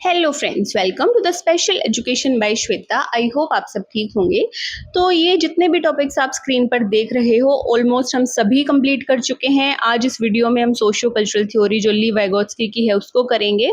Hello friends, welcome to the special education by Shweta. I hope आप सब ठीक होंगे। तो ये जितने भी टॉपिक्स आप स्क्रीन पर देख रहे हो ऑलमोस्ट हम सभी कंप्लीट कर चुके हैं। आज इस वीडियो में हम सोशियो कल्चरल थ्योरी जो ली वाइगोत्स्की की है उसको करेंगे।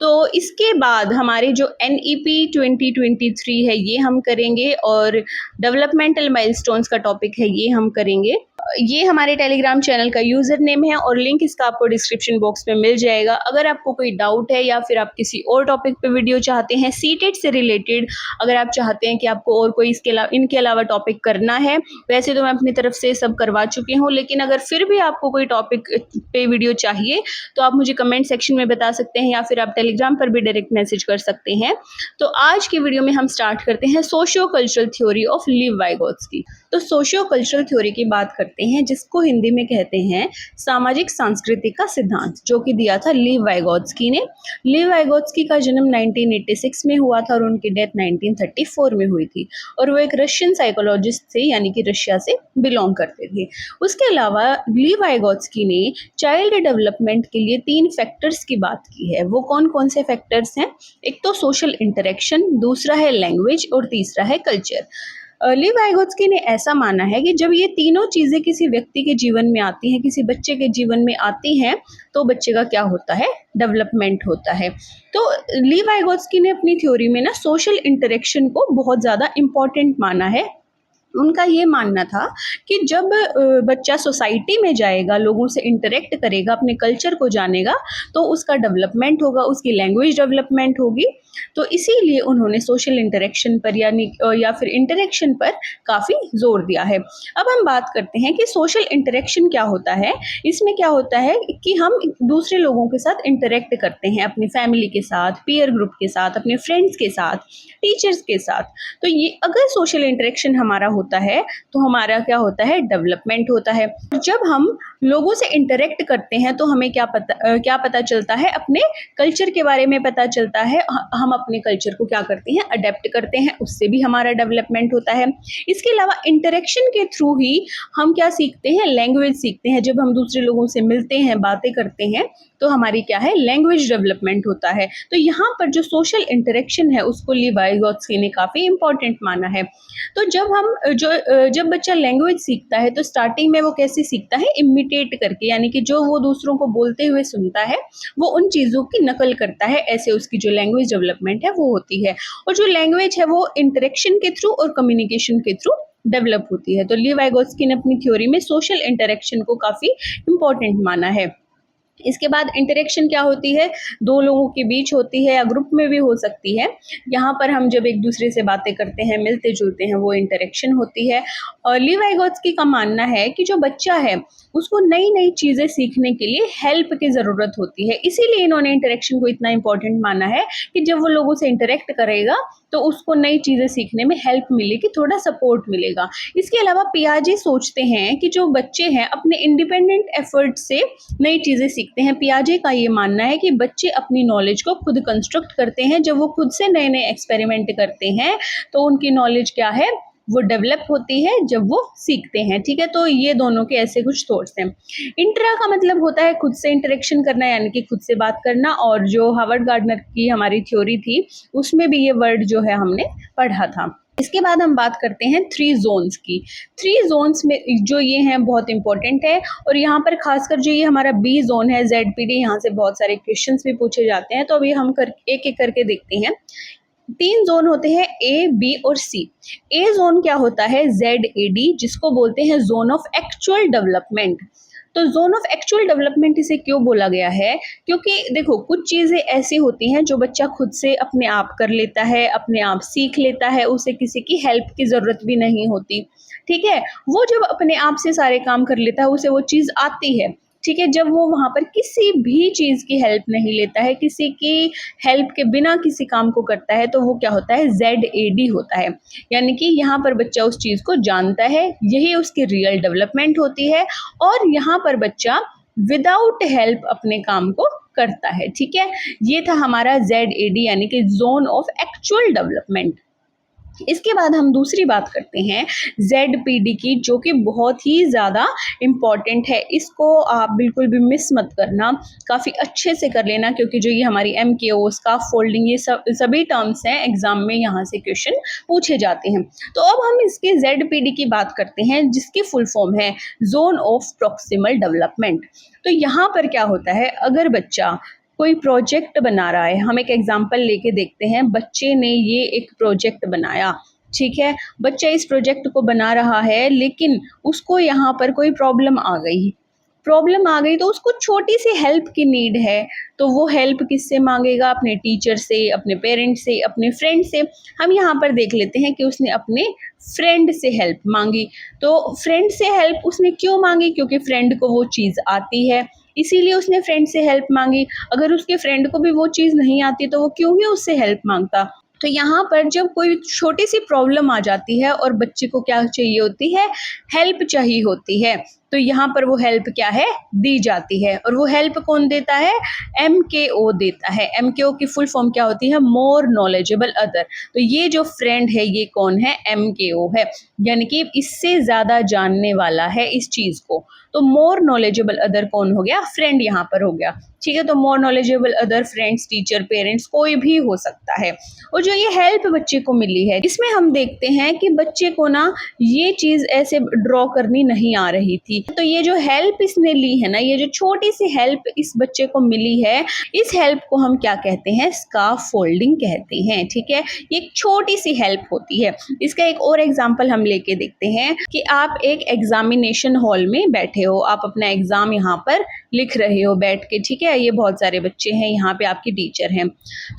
तो इसके बाद हमारे जो NEP 2023 है ये हम करेंगे और डेवलपमेंटल माइलस्टोन्स का टॉपिक है ये हम करेंगे। ये हमारे टेलीग्राम चैनल का यूज़र नेम है और लिंक इसका आपको डिस्क्रिप्शन बॉक्स में मिल जाएगा। अगर आपको कोई डाउट है या फिर आप किसी और टॉपिक पे वीडियो चाहते हैं सीटेट से रिलेटेड, अगर आप चाहते हैं कि आपको और कोई इनके अलावा टॉपिक करना है, वैसे तो मैं अपनी तरफ से सब करवा चुकी हूँ, लेकिन अगर फिर भी आपको कोई टॉपिक पे वीडियो चाहिए तो आप मुझे कमेंट सेक्शन में बता सकते हैं या फिर आप टेलीग्राम पर भी डायरेक्ट मैसेज कर सकते हैं। तो आज की वीडियो में हम स्टार्ट करते हैं socio cultural theory of leave Vygotsky. तो सोशियो कल्चरल थ्योरी की बात करते हैं जिसको हिंदी में कहते हैं सामाजिक सांस्कृतिक का सिद्धांत, जो कि दिया था लीव वाइगोत्स्की ने। लीव वाइगोत्स्की का जन्म 1986 में हुआ था और उनकी डेथ 1934 में हुई थी और वो एक रशियन साइकोलॉजिस्ट थे, यानी कि रशिया से बिलोंग करते थे। उसके अलावा लीव वाइगोत्स्की ने चाइल्ड डेवलपमेंट के लिए 3 फैक्टर्स की बात की है। वो कौन कौन से फैक्टर्स हैं? एक तो सोशल इंटरेक्शन, दूसरा है लैंग्वेज और तीसरा है कल्चर। ली वाइगोत्स्की ने ऐसा माना है कि जब ये तीनों चीज़ें किसी व्यक्ति के जीवन में आती हैं, किसी बच्चे के जीवन में आती हैं, तो बच्चे का क्या होता है? डेवलपमेंट होता है। तो ली वाइगोत्स्की ने अपनी थ्योरी में ना सोशल इंटरेक्शन को बहुत ज़्यादा इम्पॉर्टेंट माना है। उनका ये मानना था कि जब बच्चा सोसाइटी में जाएगा, लोगों से इंटरेक्ट करेगा, अपने कल्चर को जानेगा, तो उसका डेवलपमेंट होगा, उसकी लैंग्वेज डेवलपमेंट होगी। तो इसीलिए उन्होंने सोशल इंटरेक्शन पर या फिर इंटरेक्शन पर काफ़ी जोर दिया है। अब हम बात करते हैं कि सोशल इंटरेक्शन क्या होता है। इसमें क्या होता है कि हम दूसरे लोगों के साथ इंटरेक्ट करते हैं, अपनी फैमिली के साथ, पीयर ग्रुप के साथ, अपने फ्रेंड्स के साथ, टीचर्स के साथ। तो ये अगर सोशल इंटरेक्शन हमारा होता है तो हमारा क्या होता है? डेवलपमेंट होता है। जब हम लोगों से इंटरेक्ट करते हैं तो हमें क्या पता चलता है? अपने कल्चर के बारे में पता चलता है। हम अपने कल्चर को क्या करते हैं? अडेप्ट करते हैं, उससे भी हमारा डेवलपमेंट होता है। इसके अलावा इंटरेक्शन के थ्रू ही हम क्या सीखते हैं? लैंग्वेज सीखते हैं। जब हम दूसरे लोगों से मिलते हैं, बातें करते हैं, तो हमारी क्या है? लैंग्वेज डेवलपमेंट होता है। तो यहाँ पर जो सोशल इंटरेक्शन है उसको ली वाइगोत्स्की ने काफ़ी इंपॉर्टेंट माना है। तो जब बच्चा लैंग्वेज सीखता है तो स्टार्टिंग में वो कैसे सीखता है? इमिटेट करके, यानी कि जो वो दूसरों को बोलते हुए सुनता है वो उन चीज़ों की नकल करता है। ऐसे उसकी जो लैंग्वेज डेवलपमेंट है वो होती है। और जो लैंग्वेज है वो इंटरेक्शन के थ्रू और कम्युनिकेशन के थ्रू डेवलप होती है। तो ली वाइगोत्स्की ने अपनी थ्योरी में सोशल इंटरेक्शन को काफ़ी इंपॉर्टेंट माना है। इसके बाद इंटरेक्शन क्या होती है? 2 लोगों के बीच होती है या ग्रुप में भी हो सकती है। यहाँ पर हम जब एक दूसरे से बातें करते हैं, मिलते जुलते हैं, वो इंटरेक्शन होती है। और ली वाइगोत्स्की का मानना है कि जो बच्चा है उसको नई नई चीज़ें सीखने के लिए हेल्प की ज़रूरत होती है। इसीलिए इन्होंने इंटरेक्शन को इतना इंपॉर्टेंट माना है कि जब वो लोगों से इंटरेक्ट करेगा तो उसको नई चीज़ें सीखने में हेल्प मिलेगी, थोड़ा सपोर्ट मिलेगा। इसके अलावा पियाजे सोचते हैं कि जो बच्चे हैं अपने इंडिपेंडेंट एफर्ट से नई चीज़ें सीखते हैं। पियाजे का ये मानना है कि बच्चे अपनी नॉलेज को खुद कंस्ट्रक्ट करते हैं। जब वो खुद से नए नए एक्सपेरिमेंट करते हैं तो उनकी नॉलेज क्या है? वो डेवलप होती है जब वो सीखते हैं। ठीक है, तो ये दोनों के ऐसे कुछ थॉट्स हैं। इंट्रा का मतलब होता है खुद से इंटरेक्शन करना, यानी कि खुद से बात करना। और जो हार्वर्ड गार्डनर की हमारी थ्योरी थी उसमें भी ये वर्ड जो है हमने पढ़ा था। इसके बाद हम बात करते हैं 3 जोन्स की। 3 जोन्स में जो ये हैं बहुत इंपॉर्टेंट है और यहाँ पर खासकर जो ये हमारा बी जोन है ZPD, यहाँ से बहुत सारे क्वेश्चंस भी पूछे जाते हैं। तो अभी हम एक एक करके देखते हैं। 3 जोन होते हैं A, B और C। A जोन क्या होता है? ZAD, जिसको बोलते हैं जोन ऑफ एक्चुअल डेवलपमेंट। तो जोन ऑफ एक्चुअल डेवलपमेंट इसे क्यों बोला गया है? क्योंकि देखो कुछ चीज़ें ऐसी होती हैं जो बच्चा खुद से अपने आप कर लेता है, अपने आप सीख लेता है, उसे किसी की हेल्प की ज़रूरत भी नहीं होती। ठीक है, वो जब अपने आप से सारे काम कर लेता है, उसे वो चीज़ आती है। ठीक है, जब वो वहाँ पर किसी भी चीज़ की हेल्प नहीं लेता है, किसी की हेल्प के बिना किसी काम को करता है, तो वो क्या होता है? ZAD होता है। यानी कि यहाँ पर बच्चा उस चीज़ को जानता है, यही उसकी रियल डेवलपमेंट होती है। और यहाँ पर बच्चा विदाउट हेल्प अपने काम को करता है। ठीक है, ये था हमारा ZAD यानी कि जोन ऑफ एक्चुअल डेवलपमेंट। इसके बाद हम दूसरी बात करते हैं ZPD की, जो कि बहुत ही ज़्यादा इम्पॉर्टेंट है। इसको आप बिल्कुल भी मिस मत करना, काफ़ी अच्छे से कर लेना, क्योंकि जो ये हमारी MKO, स्कार्फ फोल्डिंग, ये सभी टर्म्स हैं, एग्जाम में यहाँ से क्वेश्चन पूछे जाते हैं। तो अब हम इसके ZPD की बात करते हैं, जिसकी फुल फॉर्म है जोन ऑफ प्रॉक्सिमल डेवलपमेंट। तो यहाँ पर क्या होता है, अगर बच्चा कोई प्रोजेक्ट बना रहा है, हम एक एग्जांपल लेके देखते हैं। बच्चे ने ये एक प्रोजेक्ट बनाया, ठीक है, बच्चा इस प्रोजेक्ट को बना रहा है, लेकिन उसको यहाँ पर कोई प्रॉब्लम आ गई तो उसको छोटी सी हेल्प की नीड है। तो वो हेल्प किससे मांगेगा? अपने टीचर से, अपने पेरेंट्स से, अपने फ्रेंड से। हम यहाँ पर देख लेते हैं कि उसने अपने फ्रेंड से हेल्प मांगी। तो फ्रेंड से हेल्प उसने क्यों मांगी? क्योंकि फ्रेंड को वो चीज़ आती है, इसीलिए उसने फ्रेंड से हेल्प मांगी। अगर उसके फ्रेंड को भी वो चीज़ नहीं आती तो वो क्यों ही उससे हेल्प मांगता? तो यहाँ पर जब कोई छोटी सी प्रॉब्लम आ जाती है और बच्चे को क्या चाहिए होती है? हेल्प चाहिए होती है। तो यहाँ पर वो हेल्प क्या है? दी जाती है। और वो हेल्प कौन देता है? MKO देता है। MKO की फुल फॉर्म क्या होती है? More knowledgeable other. तो ये जो फ्रेंड है, ये कौन है? MKO है, यानी कि इससे ज़्यादा जानने वाला है इस चीज़ को। तो मोर नॉलेजेबल अदर कौन हो गया? फ्रेंड यहाँ पर हो गया, ठीक है। तो more knowledgeable other, friends, teacher, parents, कोई भी हो सकता है। और जो ये हेल्प बच्चे को मिली है, इसमें हम देखते हैं कि बच्चे को ना ये चीज़ ऐसे ड्रॉ करनी नहीं आ रही थी। तो ये जो हेल्प इसने ली है ना, ये जो छोटी सी हेल्प इस बच्चे को मिली है, इस हेल्प को हम क्या कहते हैं? स्कार्फ फोल्डिंग कहते हैं, ठीक है। ये एक छोटी सी हेल्प होती है। इसका एक और एग्जाम्पल हम लेके देखते हैं कि आप एक एग्जामिनेशन हॉल में बैठे हो, आप अपना एग्जाम यहाँ पर लिख रहे हो बैठ के, ठीक है। ये बहुत सारे बच्चे हैं, यहाँ पे आपके टीचर हैं।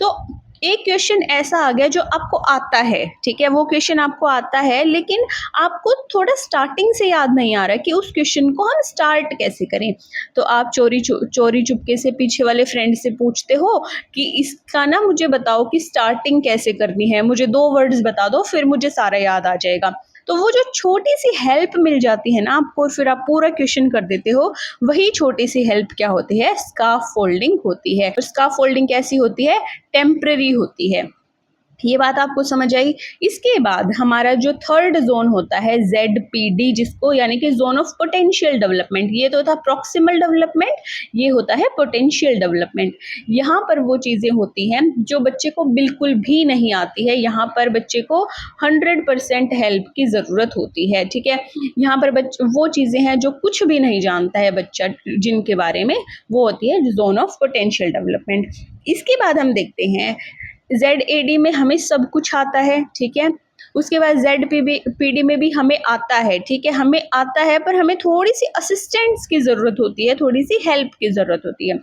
तो एक क्वेश्चन ऐसा आ गया जो आपको आता है, ठीक है, वो क्वेश्चन आपको आता है, लेकिन आपको थोड़ा स्टार्टिंग से याद नहीं आ रहा कि उस क्वेश्चन को हम स्टार्ट कैसे करें। तो आप चोरी चुपके से पीछे वाले फ्रेंड से पूछते हो कि इसका ना मुझे बताओ कि स्टार्टिंग कैसे करनी है, मुझे 2 वर्ड्स बता दो, फिर मुझे सारा याद आ जाएगा। तो वो जो छोटी सी हेल्प मिल जाती है ना आपको, और फिर आप पूरा क्वेश्चन कर देते हो, वही छोटी सी हेल्प क्या होती है? स्कार्फ फोल्डिंग होती है। और स्कार्फ फोल्डिंग कैसी होती है? टेम्पररी होती है। ये बात आपको समझ आई। इसके बाद हमारा जो थर्ड जोन होता है ZPD, जिसको यानी कि जोन ऑफ पोटेंशियल डेवलपमेंट। ये तो था प्रॉक्सिमल डेवलपमेंट, ये होता है पोटेंशियल डेवलपमेंट। यहाँ पर वो चीज़ें होती हैं जो बच्चे को बिल्कुल भी नहीं आती है। यहाँ पर बच्चे को 100% हेल्प की ज़रूरत होती है, ठीक है। यहाँ पर वो चीज़ें हैं जो कुछ भी नहीं जानता है बच्चा, जिनके बारे में, वो होती है जोन ऑफ पोटेंशियल डेवलपमेंट। इसके बाद हम देखते हैं ZAD में हमें सब कुछ आता है, ठीक है। उसके बाद ZPD में भी हमें आता है, ठीक है, हमें आता है, पर हमें थोड़ी सी असिस्टेंस की ज़रूरत होती है, थोड़ी सी हेल्प की ज़रूरत होती है।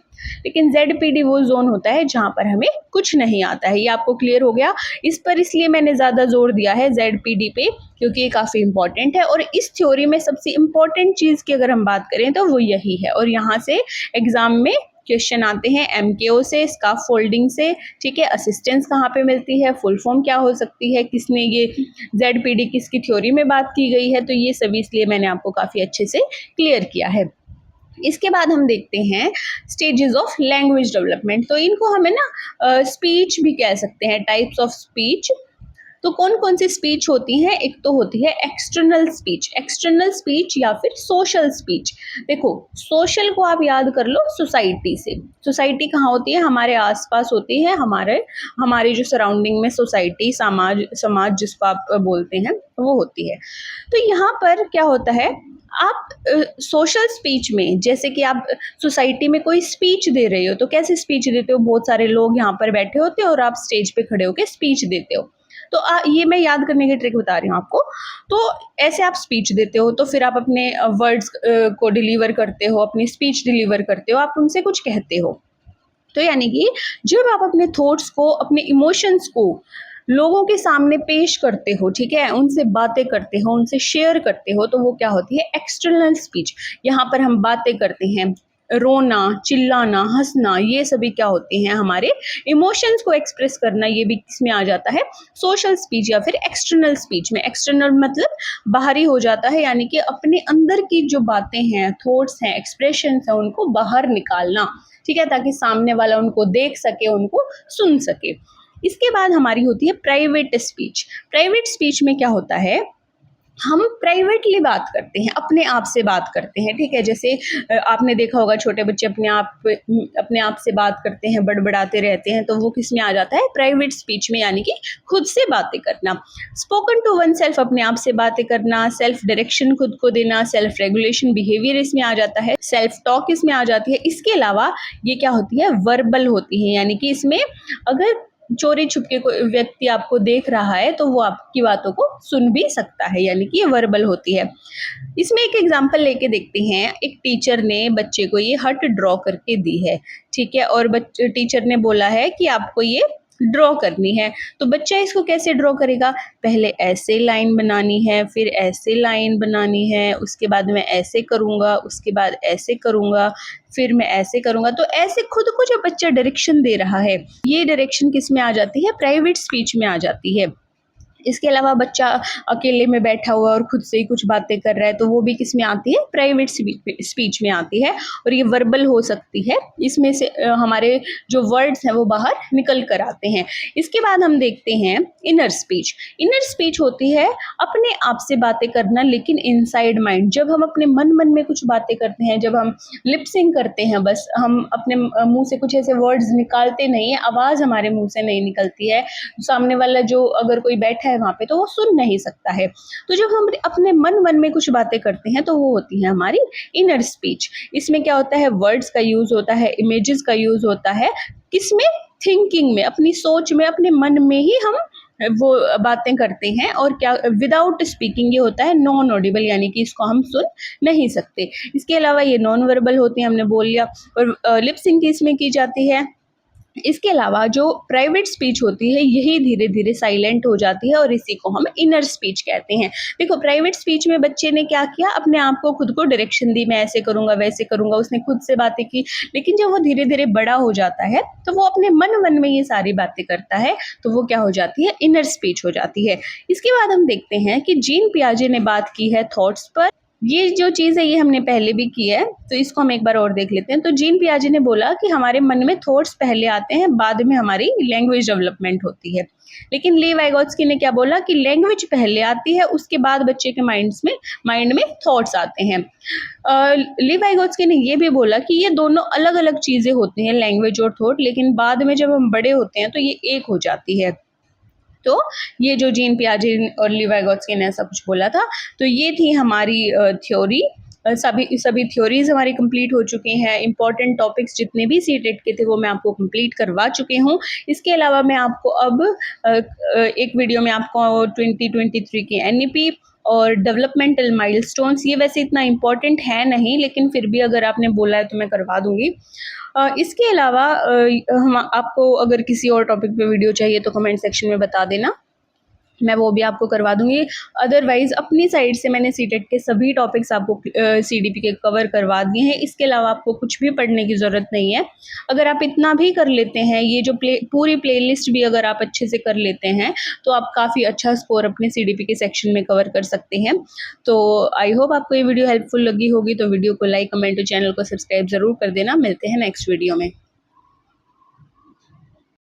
लेकिन ZPD वो जोन होता है जहाँ पर हमें कुछ नहीं आता है। ये आपको क्लियर हो गया? इस पर इसलिए मैंने ज़्यादा जोर दिया है ZPD पे, क्योंकि ये काफ़ी इंपॉर्टेंट है। और इस थ्योरी में सबसे इम्पॉर्टेंट चीज़ की अगर हम बात करें तो वो यही है। और यहाँ से एग्ज़ाम में क्वेश्चन आते हैं MKO से, स्कार्फ फोल्डिंग से, ठीक है। असिस्टेंस कहाँ पे मिलती है, फुल फॉर्म क्या हो सकती है, किसने ये ZPD किसकी थ्योरी में बात की गई है, तो ये सभी इसलिए मैंने आपको काफ़ी अच्छे से क्लियर किया है। इसके बाद हम देखते हैं स्टेजेस ऑफ लैंग्वेज डेवलपमेंट। तो इनको हमें ना स्पीच भी कह सकते हैं, टाइप्स ऑफ स्पीच। तो कौन कौन सी स्पीच होती हैं? एक तो होती है एक्सटर्नल स्पीच या फिर सोशल स्पीच। देखो, सोशल को आप याद कर लो सोसाइटी से। सोसाइटी कहाँ होती है? हमारे आसपास होती है, हमारे जो सराउंडिंग में सोसाइटी, समाज जिसको आप बोलते हैं, वो होती है। तो यहाँ पर क्या होता है, आप सोशल स्पीच में, जैसे कि आप सोसाइटी में कोई स्पीच दे रहे हो, तो कैसे स्पीच देते हो? बहुत सारे लोग यहाँ पर बैठे होते हो और आप स्टेज पे खड़े होकर स्पीच देते हो। तो ये मैं याद करने की ट्रिक बता रही हूँ आपको। तो ऐसे आप स्पीच देते हो, तो फिर आप अपने वर्ड्स को डिलीवर करते हो, अपनी स्पीच डिलीवर करते हो, आप उनसे कुछ कहते हो। तो यानी कि जब आप अपने थॉट्स को, अपने इमोशंस को लोगों के सामने पेश करते हो, ठीक है, उनसे बातें करते हो, उनसे शेयर करते हो, तो वो क्या होती है? External speech. यहाँ पर हम बातें करते हैं, रोना, चिल्लाना, हंसना, ये सभी क्या होते हैं? हमारे इमोशंस को एक्सप्रेस करना। ये भी किसमें आ जाता है? सोशल स्पीच या फिर एक्सटर्नल स्पीच में। एक्सटर्नल मतलब बाहरी हो जाता है, यानी कि अपने अंदर की जो बातें हैं, थॉट्स हैं, एक्सप्रेशंस हैं, उनको बाहर निकालना, ठीक है, ताकि सामने वाला उनको देख सके, उनको सुन सके। इसके बाद हमारी होती है प्राइवेट स्पीच। प्राइवेट स्पीच में क्या होता है, हम प्राइवेटली बात करते हैं, अपने आप से बात करते हैं, ठीक है। जैसे आपने देखा होगा छोटे बच्चे अपने आप से बात करते हैं, बड़बड़ाते रहते हैं, तो वो किस में आ जाता है, प्राइवेट स्पीच में, यानी कि खुद से बातें करना। स्पोकन टू वन सेल्फ, अपने आप से बातें करना, सेल्फ डायरेक्शन खुद को देना, सेल्फ रेगुलेशन बिहेवियर इसमें आ जाता है, सेल्फ टॉक इसमें आ जाती है। इसके अलावा ये क्या होती है, वर्बल होती है, यानी कि इसमें अगर चोरी छुपके कोई व्यक्ति आपको देख रहा है तो वो आपकी बातों को सुन भी सकता है, यानी कि ये वर्बल होती है। इसमें एक एग्जांपल लेके देखते हैं। एक टीचर ने बच्चे को ये हट ड्रॉ करके दी है, ठीक है, और टीचर ने बोला है कि आपको ये ड्रॉ करनी है। तो बच्चा इसको कैसे ड्रॉ करेगा, पहले ऐसे लाइन बनानी है, फिर ऐसे लाइन बनानी है, उसके बाद मैं ऐसे करूँगा, उसके बाद ऐसे करूँगा, फिर मैं ऐसे करूँगा। तो ऐसे खुद को जब बच्चा डायरेक्शन दे रहा है, ये डायरेक्शन किस में आ जाती है, प्राइवेट स्पीच में आ जाती है। इसके अलावा बच्चा अकेले में बैठा हुआ और खुद से ही कुछ बातें कर रहा है, तो वो भी किस में आती है, प्राइवेट स्पीच में आती है, और ये वर्बल हो सकती है। इसमें से हमारे जो वर्ड्स हैं वो बाहर निकल कर आते हैं। इसके बाद हम देखते हैं इनर स्पीच। इनर स्पीच होती है अपने आप से बातें करना, लेकिन इनसाइड माइंड। जब हम अपने मन में कुछ बातें करते हैं, जब हम लिपसिंग करते हैं, बस हम अपने मुंह से कुछ ऐसे वर्ड्स निकालते नहीं है, आवाज़ हमारे मुंह से नहीं निकलती है, सामने वाला जो अगर कोई बैठा है वहां पे तो वो सुन नहीं सकता है। तो जब हम अपने मन में कुछ बातें करते हैं तो वो होती है हमारी इनर स्पीच। इसमें क्या होता है, वर्ड्स का यूज होता है, इमेजेस का यूज होता है, किसमें, थिंकिंग में, अपनी सोच में, अपने मन में ही हम वो बातें करते हैं। और क्या, विदाउट स्पीकिंग ये होता है नॉन ऑडिबल, यानी कि इसको हम सुन नहीं सकते। इसके अलावा ये नॉन वर्बल होते हैं, हमने बोल लिया। और लिप सिंक इसमें की जाती है। इसके अलावा जो प्राइवेट स्पीच होती है यही धीरे धीरे साइलेंट हो जाती है, और इसी को हम इनर स्पीच कहते हैं। देखो, प्राइवेट स्पीच में बच्चे ने क्या किया, अपने आप को खुद को डायरेक्शन दी, मैं ऐसे करूंगा वैसे करूंगा, उसने खुद से बातें की। लेकिन जब वो धीरे धीरे बड़ा हो जाता है तो वो अपने मन में ये सारी बातें करता है, तो वो क्या हो जाती है, इनर स्पीच हो जाती है। इसके बाद हम देखते हैं कि जीन पियाजे ने बात की है थॉट्स पर। ये जो चीज़ है ये हमने पहले भी की है, तो इसको हम एक बार और देख लेते हैं। तो जीन पियाजे ने बोला कि हमारे मन में थॉट्स पहले आते हैं, बाद में हमारी लैंग्वेज डेवलपमेंट होती है। लेकिन ली वाइगोत्स्की ने क्या बोला कि लैंग्वेज पहले आती है, उसके बाद बच्चे के माइंड में थॉट्स आते हैं। ली वाइगोत्स्की ने ये भी बोला कि ये दोनों अलग अलग चीज़ें होती हैं, लैंग्वेज और थॉट, लेकिन बाद में जब हम बड़े होते हैं तो ये एक हो जाती है। तो ये जो जीन पियाजे और ली वाइगोत्स्की ने ऐसा कुछ बोला था। तो ये थी हमारी थ्योरी। सभी थ्योरीज हमारी कंप्लीट हो चुकी हैं। इंपॉर्टेंट टॉपिक्स जितने भी सीटेट के थे वो मैं आपको कंप्लीट करवा चुके हूँ। इसके अलावा मैं आपको अब एक वीडियो में आपको 2023 की एनईपी और डेवलपमेंटल माइलस्टोन्स, ये वैसे इतना इम्पोर्टेंट है नहीं, लेकिन फिर भी अगर आपने बोला है तो मैं करवा दूंगी। इसके अलावा हम आपको अगर किसी और टॉपिक पे वीडियो चाहिए तो कमेंट सेक्शन में बता देना, मैं वो भी आपको करवा दूंगी। अदरवाइज़ अपनी साइड से मैंने सीटेट के सभी टॉपिक्स आपको सीडीपी के कवर करवा दिए हैं। इसके अलावा आपको कुछ भी पढ़ने की ज़रूरत नहीं है। अगर आप इतना भी कर लेते हैं, ये जो पूरी प्लेलिस्ट भी अगर आप अच्छे से कर लेते हैं तो आप काफ़ी अच्छा स्कोर अपने सीडीपी के सेक्शन में कवर कर सकते हैं। तो आई होप आपको ये वीडियो हेल्पफुल लगी होगी। तो वीडियो को लाइक, कमेंट और चैनल को सब्सक्राइब ज़रूर कर देना। मिलते हैं नेक्स्ट वीडियो में।